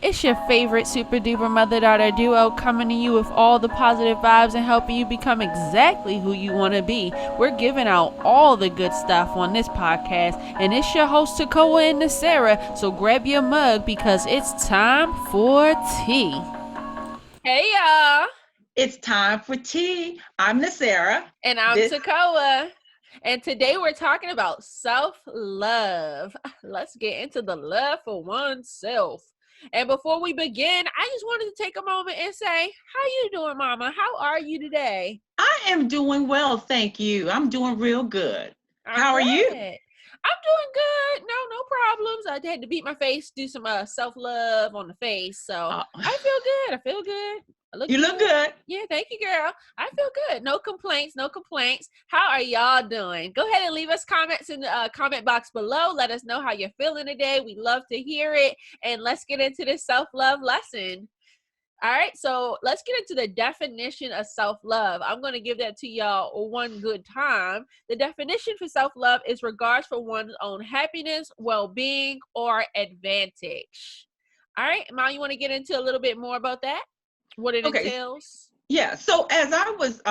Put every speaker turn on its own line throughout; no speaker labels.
It's your favorite super duper mother daughter duo coming to you with all the positive vibes and helping you become exactly who you want to be. We're giving out all the good stuff on this podcast, and it's your host Tekoa and Sarah. So grab your mug because it's time for tea. Hey y'all,
It's time for tea. I'm Sarah.
and I'm Tekoa. And today we're talking about self-love. Let's get into the love for oneself. And before we begin, I just wanted to take a moment and say, how you doing, Mama? How are you today?
I am doing well, thank you. I'm doing real good.
I'm
How are you?
glad. I'm doing good. No problems. I had to beat my face, do some self-love on the face. So
Uh,
I feel good. I feel good. I look
you
good.
look good.
Yeah, thank you, girl. I feel good. No complaints. No complaints. How are y'all doing? Go ahead and leave us comments in the comment box below. Let us know how you're feeling today. We love to hear it. And let's get into this self-love lesson. All right, so let's get into the definition of self-love. I'm going to give that to y'all one good time. The definition for self-love is regards for one's own happiness, well-being, or advantage. All right, Ma, you want to get into a little bit more about that? What it
Okay.
entails?
Yeah. So as I was,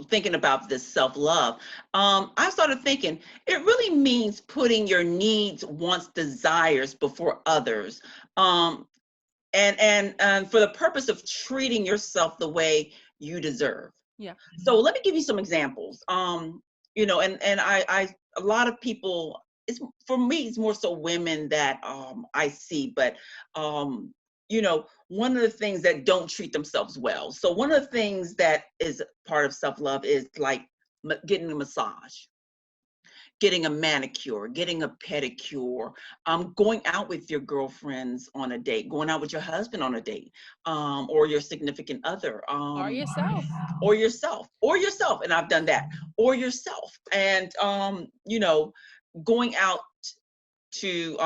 thinking about this self-love, I started thinking it really means putting your needs, wants, desires before others, and for the purpose of treating yourself the way you deserve.
Yeah.
So let me give you some examples. And I a lot of people, it's for me it's more so women that I see, but one of the things that don't treat themselves well. So one of the things that is part of self-love is like getting a massage, getting a manicure, getting a pedicure, going out with your girlfriends on a date, going out with your husband on a date, or your significant other,
Or yourself.
or yourself, and I've done that, or yourself, and going out to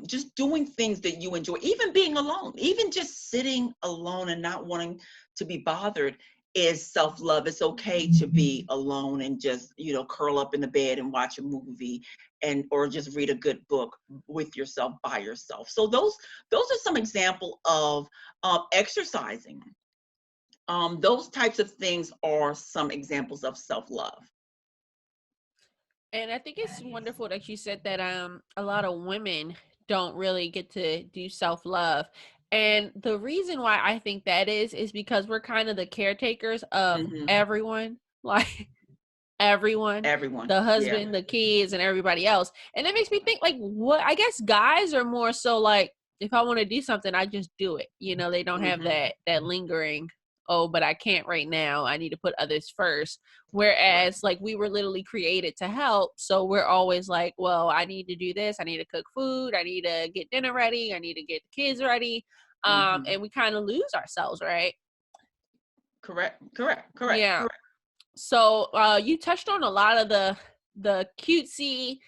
just doing things that you enjoy, even being alone, even just sitting alone and not wanting to be bothered is self-love. It's okay to be alone and just curl up in the bed and watch a movie, and or just read a good book with yourself, by yourself. So those are some example of exercising. Those types of things are some examples of self-love.
And I think it's wonderful that you said that a lot of women don't really get to do self-love. And the reason why I think that is because we're kind of the caretakers of
Hmm.
everyone, like everyone,
Everyone,
the
yeah.
husband, the kids, and everybody else. And it makes me think like what I guess guys are more so like if I want to do something, I just do it. You know, they don't have
Hmm.
that lingering, oh, but I can't right now. I need to put others first.
Correct.
Whereas like we were literally created to help. So we're always like, well, I need to do this. I need to cook food. I need to get dinner ready. I need to get the kids ready.
Hmm.
And we kind of lose ourselves, right?
Correct. Correct. Correct.
Yeah.
Correct.
So you touched on a lot of the cutesy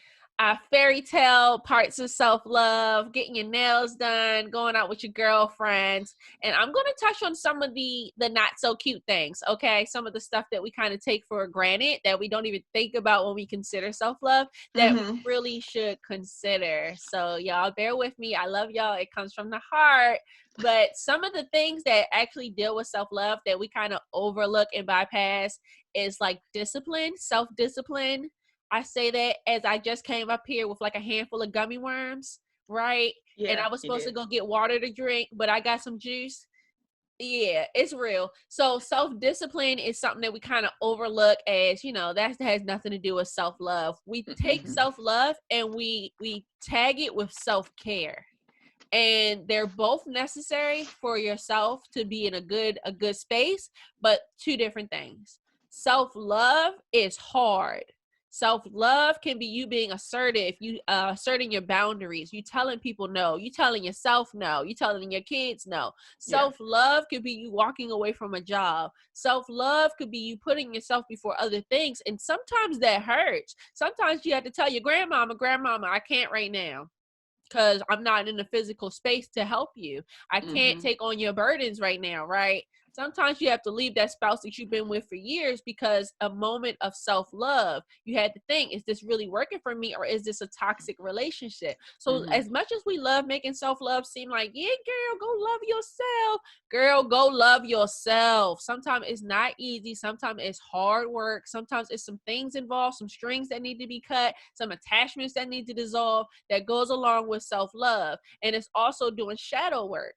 fairy tale parts of self-love, getting your nails done, going out with your girlfriends, and I'm going to touch on some of the not so cute things. Okay, some of the stuff that we kind of take for granted that we don't even think about when we consider self-love that we
Hmm.
really should consider. So y'all bear with me. I love y'all. It comes from the heart. But some of the things that actually deal with self-love that we kind of overlook and bypass is like discipline, self-discipline. I say that as I just came up here with like a handful of gummy worms, right? And
Yeah,
I was
you
supposed to
did.
go get water to drink, but I got some juice. Yeah, it's real. So self-discipline is something that we kind of overlook as, that has nothing to do with self-love. We take
Hmm.
self-love and we tag it with self-care, and they're both necessary for yourself to be in a good space, but two different things. Self-love is hard. Self-love can be you being assertive, you asserting your boundaries, you telling people no, you telling yourself no, you telling your kids no.
Yeah.
Self-love could be you walking away from a job. Self-love could be you putting yourself before other things, and sometimes that hurts. Sometimes you have to tell your grandmama, I can't right now because I'm not in the physical space to help you. I can't
Hmm.
take on your burdens right now, right? Sometimes you have to leave that spouse that you've been with for years because a moment of self-love, you had to think, is this really working for me, or is this a toxic relationship? So
Mm-hmm.
as much as we love making self-love seem like, yeah, girl, go love yourself. Girl, go love yourself. Sometimes it's not easy. Sometimes it's hard work. Sometimes it's some things involved, some strings that need to be cut, some attachments that need to dissolve, that goes along with self-love. And it's also doing shadow work.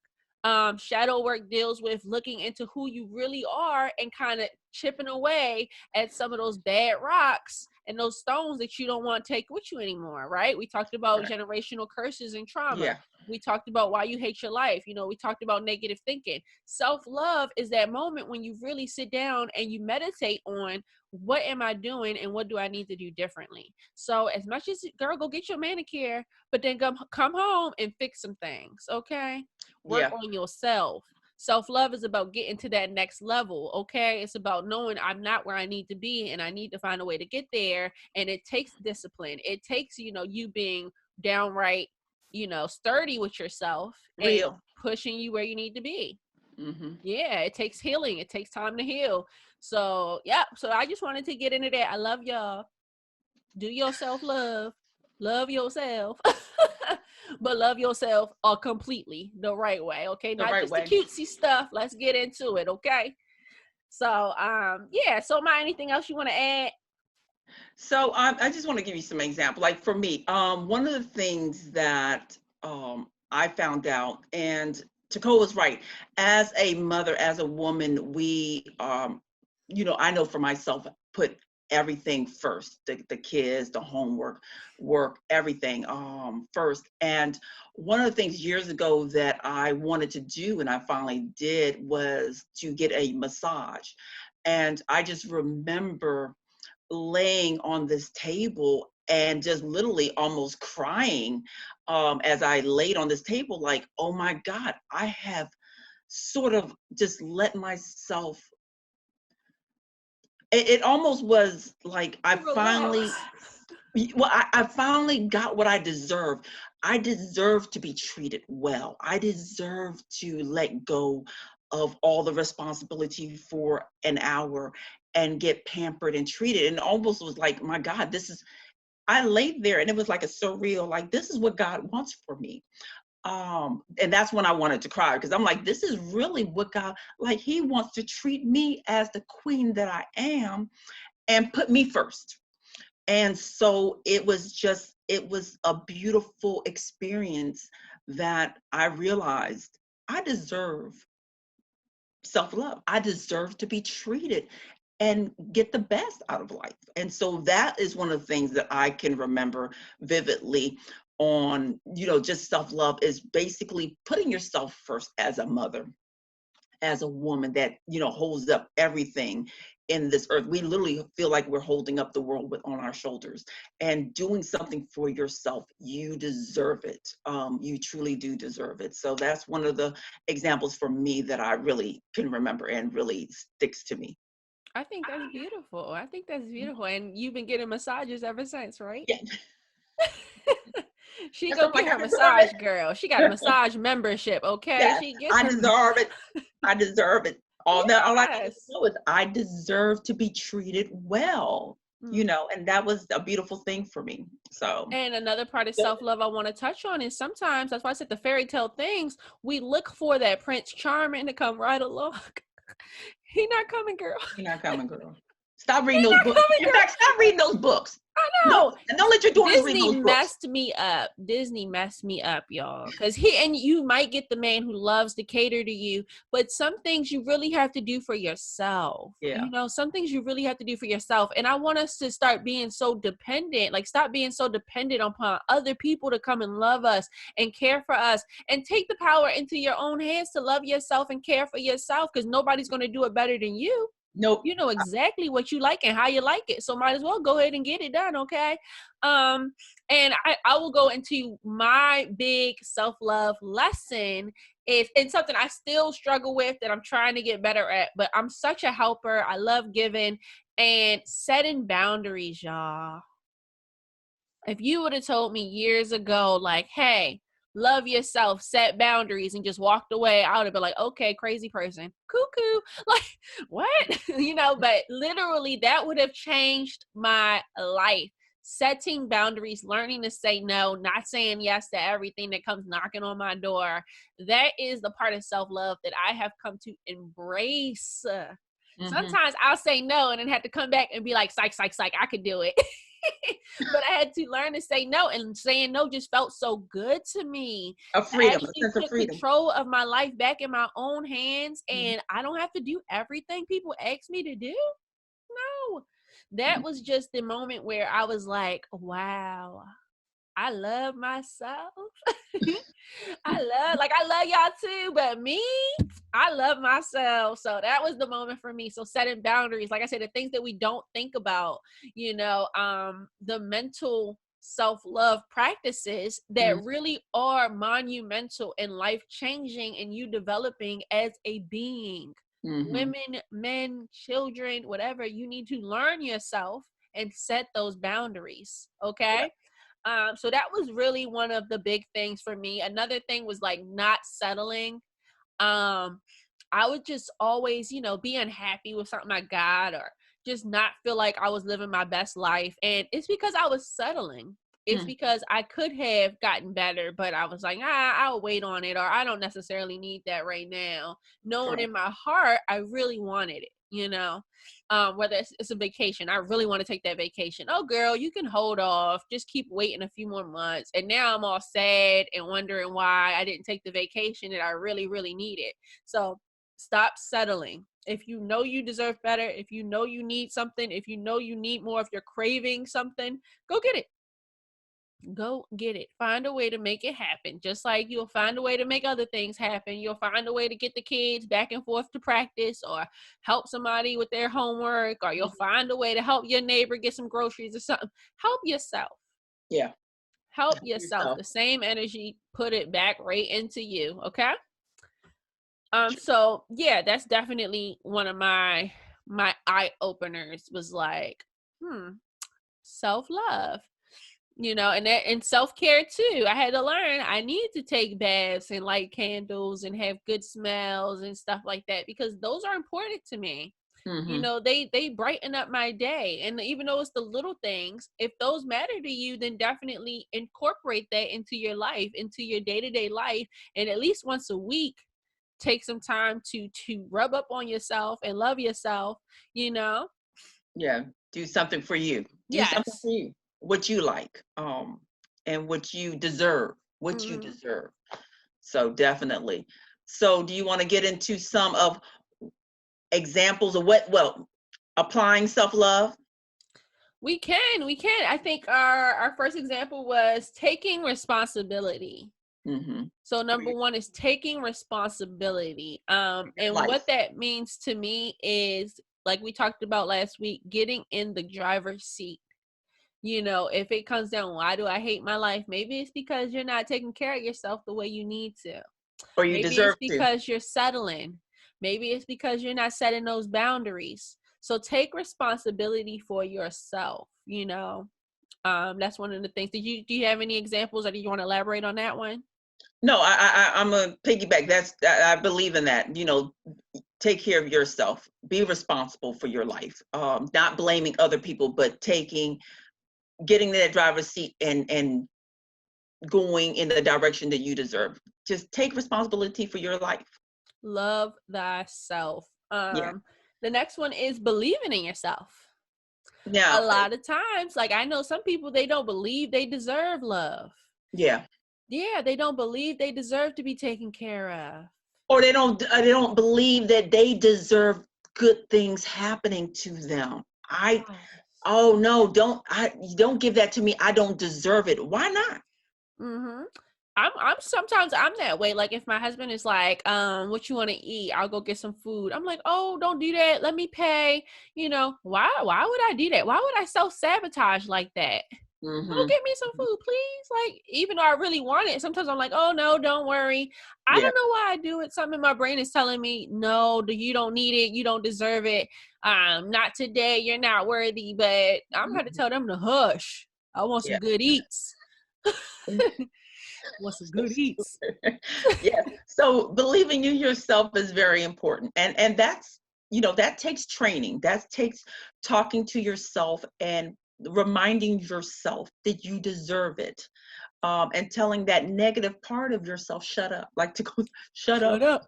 Shadow work deals with looking into who you really are and kind of chipping away at some of those bad rocks and those stones that you don't want to take with you anymore, right? We talked about
Right.
generational curses and trauma.
Yeah.
We talked about why you hate your life. You know, we talked about negative thinking. Self-love is that moment when you really sit down and you meditate on, what am I doing and what do I need to do differently? So as much as, girl, go get your manicure, but then come home and fix some things, okay? Work
Yeah.
on yourself. Self-love is about getting to that next level, okay? It's about knowing I'm not where I need to be and I need to find a way to get there. And it takes discipline. It takes, you being downright, sturdy with yourself and
Real.
pushing you where you need to be.
Mm-hmm.
Yeah, it takes healing. It takes time to heal. So, yeah. So I just wanted to get into that. I love y'all. Do your self-love. Love yourself. But love yourself completely the right way, okay?
The
Not
right
just the
way.
cutesy stuff. Let's get into it, okay? So, yeah. So, anything else you want to add?
So I just want to give you some example. Like for me, one of the things that I found out, and Tekoa was right. As a mother, as a woman, we, I know for myself, put everything first. The kids, the homework, work, everything first. And one of the things years ago that I wanted to do, and I finally did, was to get a massage. And I just remember laying on this table and just literally almost crying as I laid on this table, like, oh my God, I have sort of just let myself. It almost was like I finally,
Relax.
well, I finally got what I deserve. I deserve to be treated well. I deserve to let go of all the responsibility for an hour and get pampered and treated. And almost was like, my God, I laid there and it was like a surreal, like, this is what God wants for me. And that's when I wanted to cry, because I'm like, this is really what God, like, he wants to treat me as the queen that I am and put me first. And so it was a beautiful experience that I realized I deserve self-love. I deserve to be treated and get the best out of life. And so that is one of the things that I can remember vividly on, just self-love is basically putting yourself first as a mother, as a woman that, holds up everything in this earth. We literally feel like we're holding up the world on our shoulders, and doing something for yourself. You deserve it. You truly do deserve it. So that's one of the examples for me that I really can remember and really sticks to me.
I think that's beautiful. I think that's beautiful. And you've been getting massages ever since, right?
Yeah.
She
And so
go
I'm
get
like,
her
I deserve
massage, girl. She got a massage membership, okay?
yes,
She gets
I
her.
deserve it. I deserve it. All I need to
Yes.
know is I deserve to be treated well,
Mm.
and that was a beautiful thing for me. So
And another part of self-love I want to touch on is sometimes, that's why I said the fairy tale things, we look for that Prince Charming to come right along. He not coming, girl.
you're not coming, girl. Stop
He
reading those
not
books.
coming,
In
girl.
fact, stop reading those books.
I
No,
know.
and don't let your daughters read
Disney
those books.
messed me up. Disney messed me up, y'all. Because and you might get the man who loves to cater to you, but some things you really have to do for yourself.
Yeah.
Some things you really have to do for yourself. And I want us to start being so dependent, like stop being so dependent upon other people to come and love us and care for us, and take the power into your own hands to love yourself and care for yourself, because nobody's going to do it better than you.
Nope.
You know exactly what you like and how you like it, so might as well go ahead and get it done, okay? And I will go into my big self-love lesson, if and something I still struggle with that I'm trying to get better at, but I'm such a helper. I love giving and setting boundaries, y'all. If you would have told me years ago, like, hey, love yourself, set boundaries, and just walked away, I would have been like, okay, crazy person, cuckoo, like what? But literally that would have changed my life. Setting boundaries, learning to say no, not saying yes to everything that comes knocking on my door. That is the part of self-love that I have come to embrace.
Mm-hmm.
Sometimes I'll say no and then have to come back and be like, psych, psych, psych, I could do it. But I had to learn to say no, and saying no just felt so good to me.
A
I
freedom, a
actually
sense of
put
freedom.
control of my life back in my own hands,
Mm-hmm.
and I don't have to do everything people ask me to do. No. That was just the moment where I was like, wow, I love myself. I love y'all too, but me, I love myself. So that was the moment for me. So setting boundaries, like I said, the things that we don't think about, the mental self-love practices that really are monumental and life-changing in you developing as a being.
Mm-hmm.
Women, men, children, whatever, you need to learn yourself and set those boundaries.
Yeah.
Okay. So that was really one of the big things for me. Another thing was like not settling. um I would just always, be unhappy with something I got, or just not feel like I was living my best life, and it's because I was settling. It's
Mm.
because I could have gotten better, but I was like, I'll wait on it, or I don't necessarily need that right now, knowing
Correct.
in my heart I really wanted it. Whether it's a vacation, I really want to take that vacation. Oh girl, you can hold off, just keep waiting a few more months. And now I'm all sad and wondering why I didn't take the vacation that I really, really needed. So stop settling. If you know you deserve better, if you know you need something, if you know you need more, if you're craving something, go get it. Go get it. Find a way to make it happen. Just like you'll find a way to make other things happen. You'll find a way to get the kids back and forth to practice, or help somebody with their homework, or you'll
Mhm.
find a way to help your neighbor get some groceries or something. Help yourself.
Yeah.
Help
Help
yourself.
yourself.
The same energy, put it back right into you. Okay? So yeah, that's definitely one of my eye openers, was like, self-love. And self-care too. I had to learn I need to take baths and light candles and have good smells and stuff like that, because those are important to me.
Mm-hmm.
They brighten up my day. And even though it's the little things, if those matter to you, then definitely incorporate that into your life, into your day-to-day life. And at least once a week, take some time to rub up on yourself and love yourself, you know.
Yeah. Do something for you. Do something
Yes.
for you. What you like. And what you deserve. What you
Hmm.
deserve. So definitely. So do you want to get into some of examples of applying self-love?
We can. I think our first example was taking responsibility.
Mm-hmm.
So
For
number one is taking responsibility.
your
And what
life.
that means to me is, like we talked about last week, getting in the driver's seat. If it comes down, why do I hate my life? Maybe it's because you're not taking care of yourself the way you need to.
Or you
Maybe it's
deserve to.
because you're settling. Maybe it's because you're not setting those boundaries. So take responsibility for yourself. That's one of the things. Do you have any examples, or do you want to elaborate on that one?
No, I'm a piggyback. I believe in that. Take care of yourself. Be responsible for your life. Not blaming other people, but getting in that driver's seat and going in the direction that you deserve. Just take responsibility for your life.
Love thyself.
Yeah.
The next one is believing in yourself. A
Now,
lot of times, like, I know some people, they don't believe they deserve love.
yeah.
Yeah, they don't believe they deserve to be taken care of.
Or they don't believe that they deserve good things happening to them.
Yes.
Oh no, don't give that to me. I don't deserve it. Why not?
Mm-hmm. I'm sometimes I'm that way. Like, if my husband is like, what you want to eat? I'll go get some food. I'm like, oh, don't do that. Let me pay. Why would I do that? Why would I self-sabotage like that? Go
Mm-hmm.
get me some food, please. Like, even though I really want it, sometimes I'm like, oh no, don't worry. I
Yeah.
don't know why I do it. Something in my brain is telling me, no, you don't need it, you don't deserve it. Not today, you're not worthy. But I'm going to
Mhm.
tell them to hush. I want some
Yeah.
good eats. Want some good eats.
Yes. So believing in yourself is very important. And that's, that takes training. That takes talking to yourself and reminding yourself that you deserve it. And telling that negative part of yourself, shut up, like to go, shut
Shut
up,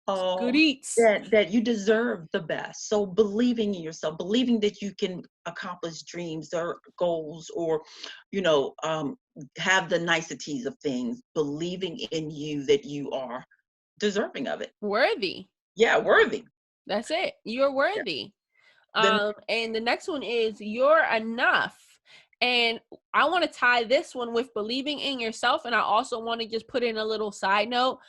up. Good eats.
that you deserve the best. So believing in yourself, believing that you can accomplish dreams or goals, or have the niceties of things, believing in you that you are deserving of it.
Worthy.
Yeah, worthy.
That's it. You're
Yeah.
worthy.
Then
And the next one is you're enough. And I want to tie this one with believing in yourself. And I also want to just put in a little side note,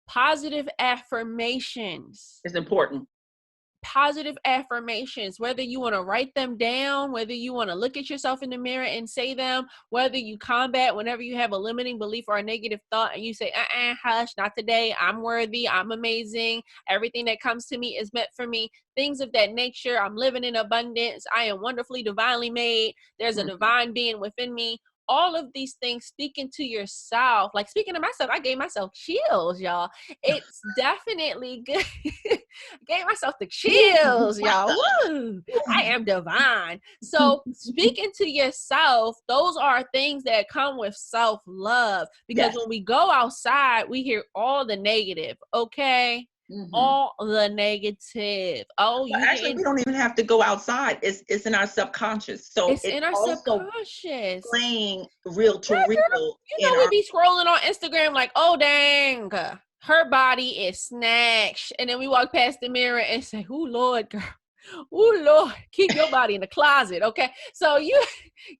positive affirmations.
it's important.
Positive affirmations, whether you want to write them down, whether you want to look at yourself in the mirror and say them, whether you combat whenever you have a limiting belief or a negative thought and you say, hush, not today. I'm worthy. I'm amazing. Everything that comes to me is meant for me. Things of that nature. I'm living in abundance. I am wonderfully, divinely made. There's a
Mhm.
divine being within me. All of these things, speaking to yourself, like speaking to myself, I gave myself chills, y'all. It's definitely good. Gave myself the chills, y'all. Woo! I am divine. So speaking to yourself, those are things that come with self-love. Because
Yes.
when we go outside, we hear all the negative, okay?
Mhm.
All the negative. Oh,
Well,
you
actually, we
didn't.
don't even have to go outside. It's in our subconscious. So
It's
it's
in our
also
subconscious.
playing real to
Yeah, girl.
real
You
in
know, we
our.
be scrolling on Instagram like, oh, dang, her body is snatched. And then we walk past the mirror and say, oh, Lord, girl. Oh, Lord, keep your body in the closet, okay? So you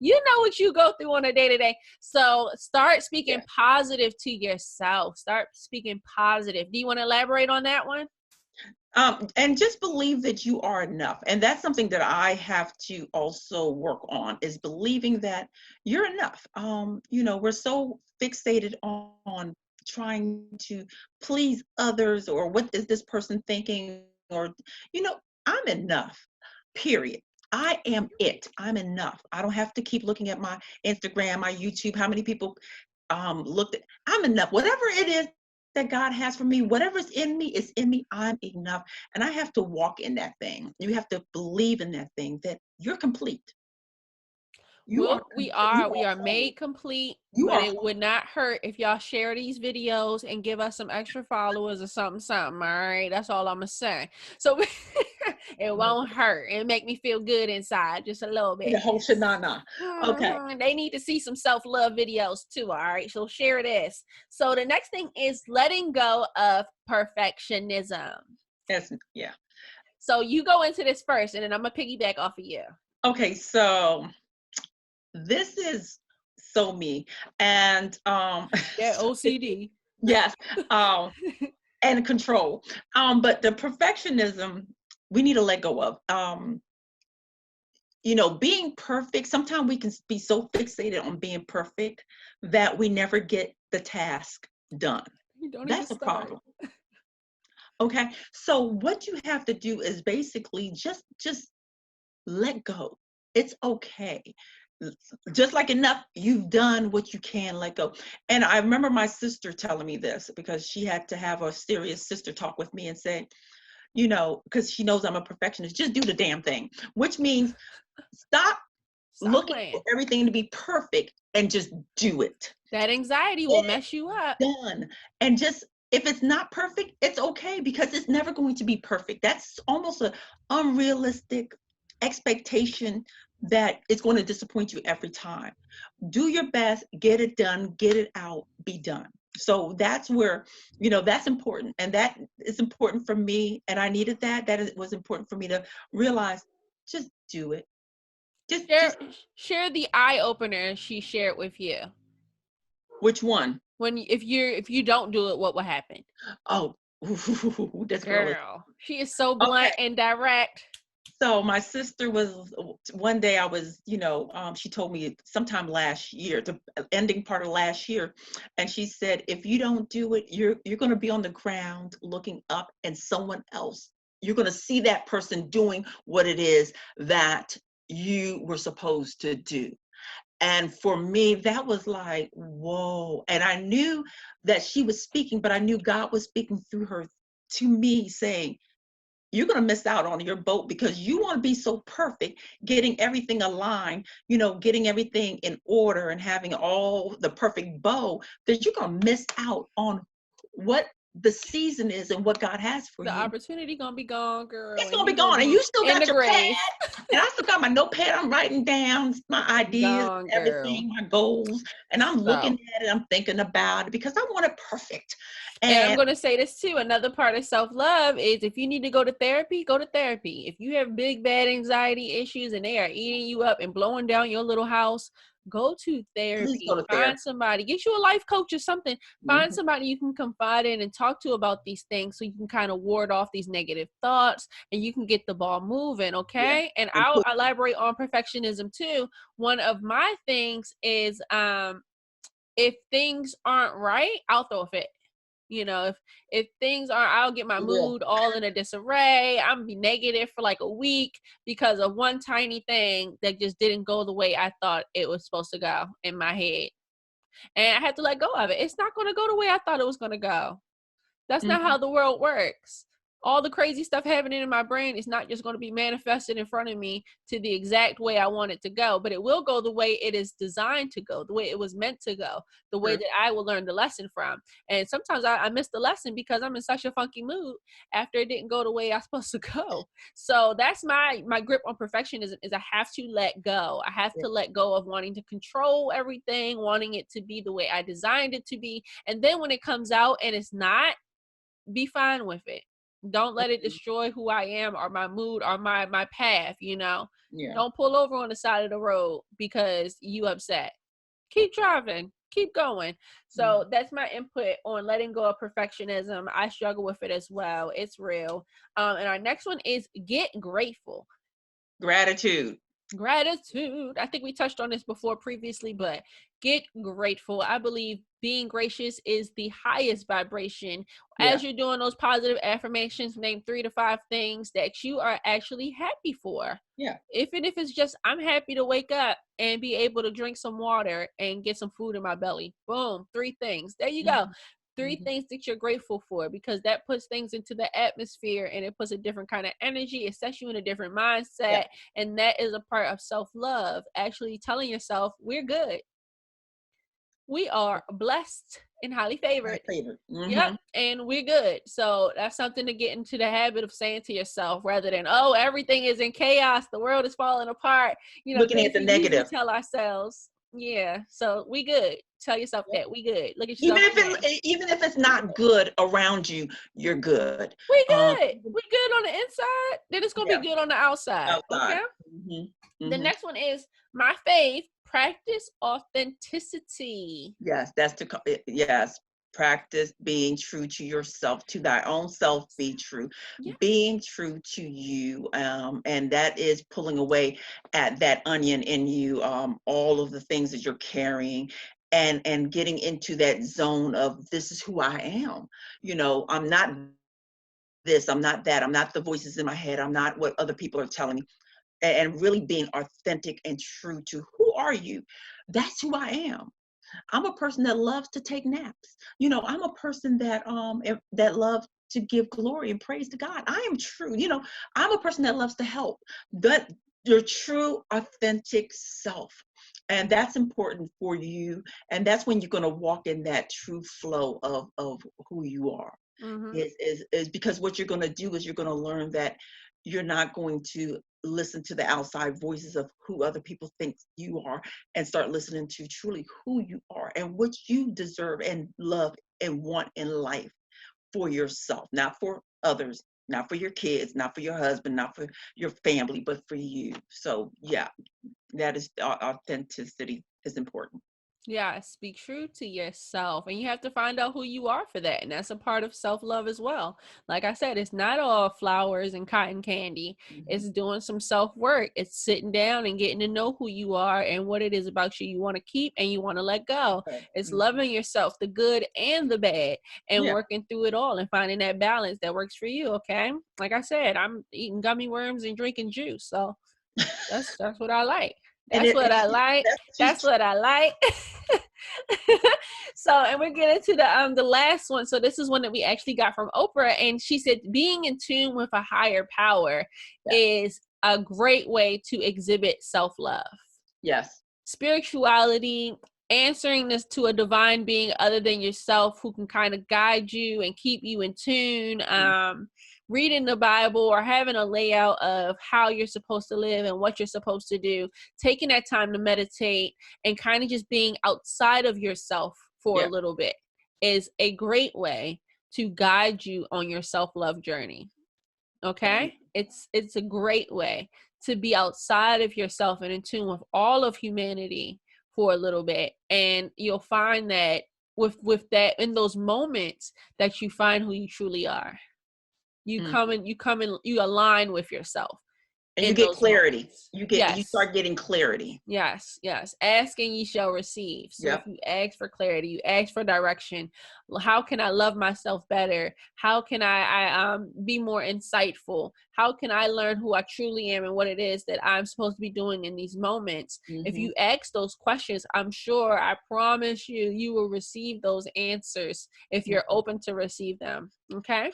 know what you go through on a day-to-day. So start speaking
Yeah.
positive to yourself. Start speaking positive. Do you want to elaborate on that one?
And just believe that you are enough. And that's something that I have to also work on, is believing that you're enough. We're so fixated on trying to please others, or what is this person thinking, or, I'm enough, period. I am it. I'm enough. I don't have to keep looking at my Instagram, my YouTube, how many people looked at. I'm enough. Whatever it is that God has for me, whatever's in me is in me. I'm enough. And I have to walk in that thing. You have to believe in that thing, that you're complete. You are
Well, we
complete. You
are
are
made
whole.
complete,
You
but
are
it
whole.
would not hurt if y'all share these videos and give us some extra followers or something. All right, that's all I'm gonna say. So it won't hurt. It make me feel good inside, just a little
The
bit.
whole shanana. Okay.
They need to see some self-love videos too. All right, so share this. So the next thing is letting go of perfectionism.
Yeah.
So you go into this first, and then I'm gonna piggyback off of you.
Okay. So this is so me. And
Yeah, OCD.
yes. And control. But the perfectionism we need to let go of. Being perfect, sometimes we can be so fixated on being perfect that we never get the task done.
You don't even
That's a
start.
problem. Okay. So what you have to do is basically just let go. It's okay. Just like enough, you've done what you can, let go. And I remember my sister telling me this, because she had to have a serious sister talk with me and say, because she knows I'm a perfectionist, just do the damn thing, which means stop
Stop
looking for
playing.
everything to be perfect and just do it.
That anxiety will
Get
mess you up.
it done. And just, if it's not perfect, it's okay, because it's never going to be perfect. That's almost an unrealistic expectation that it's going to disappoint you every time. Do your best, get it done, get it out, be done. So that's where, that's important. And that is important for me. And I needed that. Was important for me to realize, just do it.
Share
Just
share the eye opener she shared with you.
which one?
When if you don't do it, what will happen?
Oh, this girl is
Girl, she is so
okay.
blunt and direct.
So my sister was, one day I was, she told me sometime last year, the ending part of last year, and she said, if you don't do it, you're going to be on the ground looking up, and someone else, you're going to see that person doing what it is that you were supposed to do. And for me, that was like, whoa. And I knew that she was speaking, but I knew God was speaking through her to me, saying, you're going to miss out on your boat because you want to be so perfect, getting everything aligned, getting everything in order and having all the perfect bow, that you're going to miss out on what the season is and what God has for
The
you.
opportunity gonna be gone, girl,
It's
and
going to
you
be
gonna
gone. And
be
you still
in
got
the
your pad.
grave.
And I still got my notepad. I'm writing down my ideas,
Gone, girl.
everything, my goals. And I'm looking
So,
at it. I'm thinking about it because I want it perfect.
and I'm
And
going to say this too. Another part of self-love is if you need to go to therapy, go to therapy. If you have big, bad anxiety issues and they are eating you up and blowing down your little house, go to
please go
therapy.
to therapy.
Find somebody. Get you a life coach or something. Find
Mhm.
somebody you can confide in and talk to about these things so you can kind of ward off these negative thoughts and you can get the ball moving,
Yeah.
okay? And
And
I'll
put,
elaborate on perfectionism too. One of my things is if things aren't right, I'll throw a fit. If things are, I'll get my
you will.
mood all in a disarray. I'm be negative for like a week because of one tiny thing that just didn't go the way I thought it was supposed to go in my head, and I had to let go of it. It's not going to go the way I thought it was going to go. That's not
Mhm.
how the world works. All the crazy stuff happening in my brain is not just going to be manifested in front of me to the exact way I want it to go, but it will go the way it is designed to go, the way it was meant to go, the way
Sure.
that I will learn the lesson from. And sometimes I miss the lesson because I'm in such a funky mood after it didn't go the way I was supposed to go. So that's my grip on perfectionism is I have to let go. I have
Yeah.
to let go of wanting to control everything, wanting it to be the way I designed it to be. And then when it comes out and it's not, be fine with it. Don't let it destroy who I am or my mood or my path.
Yeah.
Don't pull over on the side of the road because you upset. Keep driving, keep going.
Mhm.
So that's my input on letting go of perfectionism. I struggle with it as well. It's real. And our next one is get grateful.
Gratitude.
Gratitude. I think we touched on this before previously, but get grateful. I believe being gracious is the highest vibration.
Yeah.
As you're doing those positive affirmations, name 3 to 5 things that you are actually happy for.
Yeah.
Even if it's just, I'm happy to wake up and be able to drink some water and get some food in my belly. Boom, 3 things. There you go.
Mhm.
3
Mhm.
things that you're grateful for, because that puts things into the atmosphere and it puts a different kind of energy. It sets you in a different
Yeah.
mindset. And that is a part of self-love, actually telling yourself, we're good. We are blessed and highly
My
favored.
favorite.
Yep.
Mhm.
And we're good. So that's something to get into the habit of saying to yourself rather than, oh, everything is in chaos. The world is falling apart.
Looking
Things
at the
we usually
negative.
tell ourselves. Yeah. So we good. Tell yourself
Yep.
that we good. Look at
Even
yourself
if
in the mirror.
even if it's not good around you, you're good.
We
Um,
good. We good on the inside. Then it's gonna be
yeah.
good on the outside.
Outside.
Okay.
Mhm.
The
Mhm.
next one is my faith. Practice authenticity.
Yes, yes. Practice being true to yourself, to thy own self, be true,
Yeah.
being true to you. And that is pulling away at that onion in you, all of the things that you're carrying and getting into that zone of this is who I am. I'm not this, I'm not that, I'm not the voices in my head, I'm not what other people are telling me. And really being authentic and true to who are you? That's who I am. I'm a person that loves to take naps. I'm a person that loves to give glory and praise to God. I am true. I'm a person that loves to help. That your true authentic self. And that's important for you. And that's when you're going to walk in that true flow of who you are.
Mm-hmm.
Is because what you're going to do is you're going to learn that you're not going to listen to the outside voices of who other people think you are, and start listening to truly who you are and what you deserve and love and want in life for yourself, not for others, not for your kids, not for your husband, not for your family, but for you. So yeah, that is authenticity is important.
Yeah, speak true to yourself. And you have to find out who you are for that. And that's a part of self love as well. Like I said, it's not all flowers and cotton candy.
Mhm.
It's doing some self work. It's sitting down and getting to know who you are and what it is about you want to keep and you want to let go.
Okay.
It's
Mhm.
loving yourself, the good and the bad, and
Yeah.
working through it all and finding that balance that works for you. Okay. Like I said, I'm eating gummy worms and drinking juice. So that's what I like. That's what I like. That's what I like. So, and we're getting to the last one. So this is one that we actually got from Oprah, and she said being in tune with a higher power is a great way to exhibit self-love.
Yes.
Spirituality, answering this to a divine being other than yourself who can kind of guide you and keep you in tune. Reading the Bible or having a layout of how you're supposed to live and what you're supposed to do, taking that time to meditate and kind of just being outside of yourself for a little bit is a great way to guide you on your self-love journey. Okay? It's a great way to be outside of yourself and in tune with all of humanity for a little bit. And you'll find that with that, in those moments, that you find who you truly are. You come and you align with yourself.
And you get clarity. Moments. You start getting clarity.
Yes. Ask and ye shall receive. So if you ask for clarity, you ask for direction. How can I love myself better? How can I be more insightful? How can I learn who I truly am and what it is that I'm supposed to be doing in these moments? If you ask those questions, I'm sure, I promise you, you will receive those answers if you're open to receive them. Okay?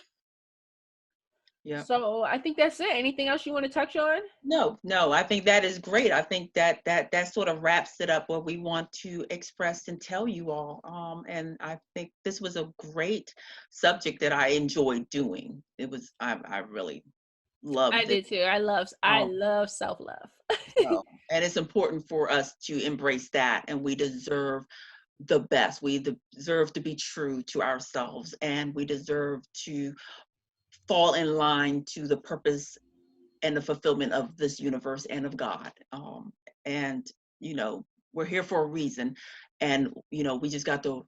Yeah. So I think that's it. Anything else you want to touch on?
No, I think that is great. I think that sort of wraps it up what we want to express and tell you all. And I think this was a great subject that I enjoyed doing. It was, I really loved it.
I did too. I love self-love.
And it's important for us to embrace that, and we deserve the best. We deserve to be true to ourselves, and we deserve to fall in line to the purpose and the fulfillment of this universe and of God. And, we're here for a reason, and, we just got to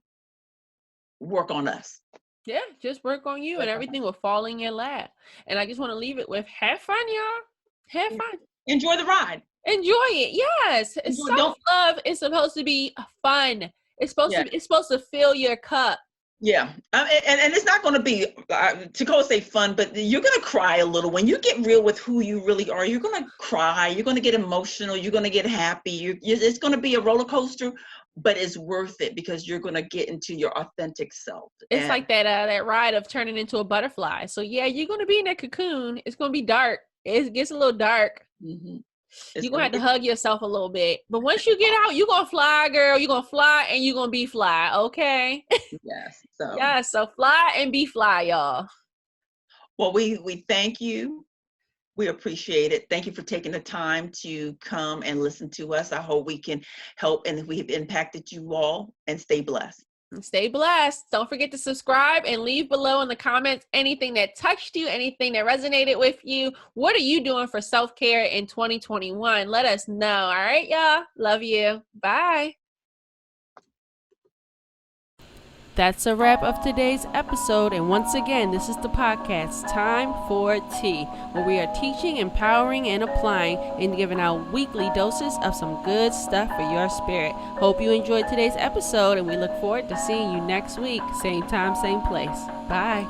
work on us.
Yeah, just work on you and everything will fall in your lap. And I just want to leave it with, have fun, y'all. Have fun.
Enjoy the ride.
Enjoy it. Yes. Self-love is supposed to be fun. It's supposed to fill your cup.
Yeah, and it's not going to be, Tekoa say fun, but you're going to cry a little. When you get real with who you really are, you're going to cry, you're going to get emotional, you're going to get happy. It's going to be a roller coaster, but it's worth it because you're going to get into your authentic self.
It's like that ride of turning into a butterfly. So yeah, you're going to be in that cocoon. It's going to be dark. It gets a little dark. You're going to have to hug yourself a little bit. But once you get out, you're going to fly, girl. You're going to fly and you're going to be fly, okay?
Yes.
So fly and be fly, y'all.
Well, we thank you. We appreciate it. Thank you for taking the time to come and listen to us. I hope we can help and we have impacted you all, and stay blessed.
Stay blessed. Don't forget to subscribe and leave below in the comments anything that touched you, anything that resonated with you. What are you doing for self-care in 2021? Let us know. All right, y'all. Love you. Bye. That's a wrap of today's episode. And once again, this is the podcast, Time for Tea, where we are teaching, empowering, and applying and giving out weekly doses of some good stuff for your spirit. Hope you enjoyed today's episode, and we look forward to seeing you next week. Same time, same place. Bye.